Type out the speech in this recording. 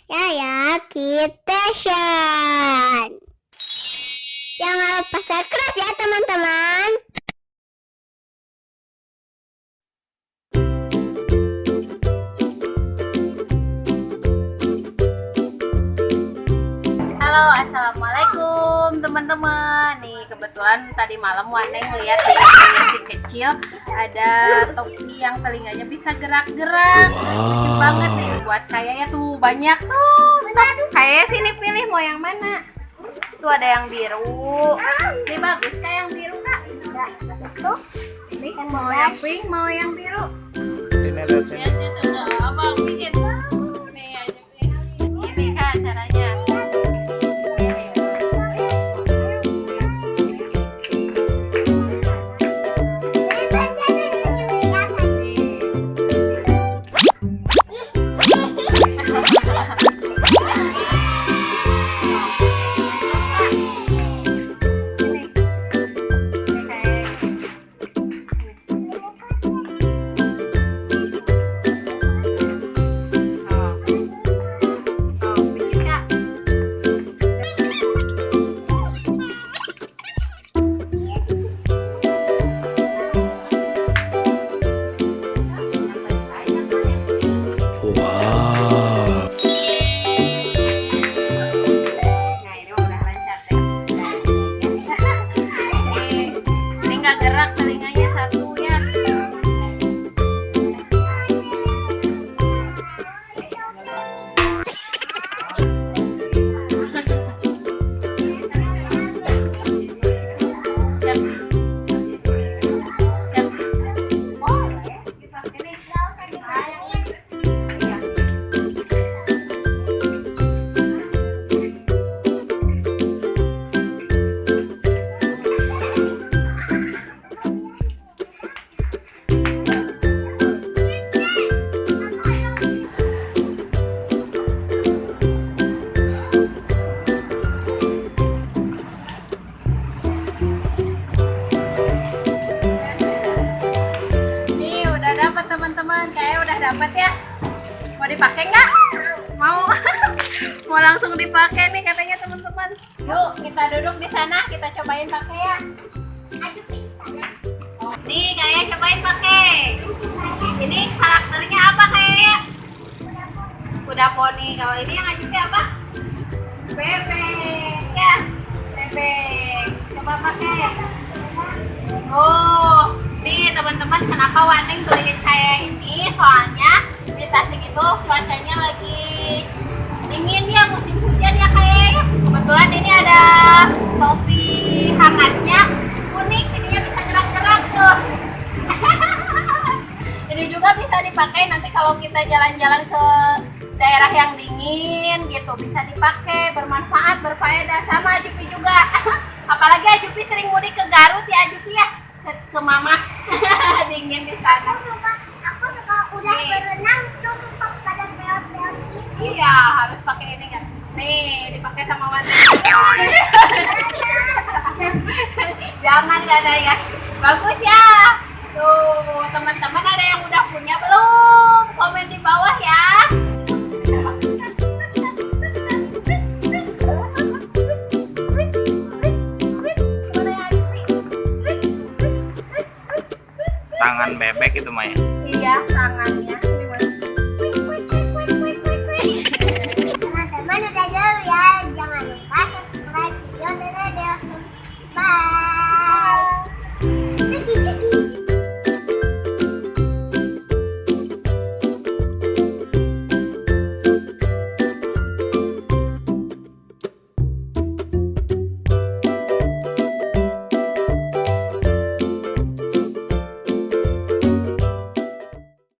Yaya Kitchen. Jangan lupa subscribe ya teman-teman. Halo, assalamualaikum teman-teman. Nih kebetulan tadi malam Waneng lihat di si kecil ada topi yang telinganya bisa gerak-gerak. Lucu banget nih, buat kayaknya tuh banyak tuh. Stop. Kayak sini pilih mau yang mana. Tuh ada yang biru. Ini bagus kayak yang biru kak. Tuh. Ini mau yang pink, mau yang biru. Lihat tuh abang bikin. Nih aja ini kak caranya. Dapat ya, mau dipakai nggak? Mau mau langsung dipakai nih katanya teman-teman. Yuk kita duduk di sana, kita cobain pakai ya. Di sana. Oh, nih kayak cobain pakai. Ini karakternya apa kayak? Kuda poni. Kalau ini yang Ajupi apa? Bebek ya, bebek. Coba pakai. Oh. Nih teman-teman, kenapa Waneng beliin kayak ini? Soalnya di Tasik itu cuacanya lagi dingin ya, musim hujan ya kayak. Kebetulan ini ada topi hangatnya, unik, ininya bisa gerak-gerak tuh. Ini juga bisa dipakai nanti kalau kita jalan-jalan ke daerah yang dingin gitu, bisa dipakai, bermanfaat, berfaedah. Sama Ajupi juga. Apalagi Ajupi sering mudik ke Garut ya Ajupi ya, ke mama. Dingin di sana. Aku suka udah berenang terus suka pada peot-peot gitu. Iya, harus pakai ini kan. Nih, dipakai sama Waneng. Jangan gak ada ya. Bagus ya. Tuh, teman-teman ada yang udah punya belum? Komen di bawah ya. Tangan bebek itu Maya. Iya, tangan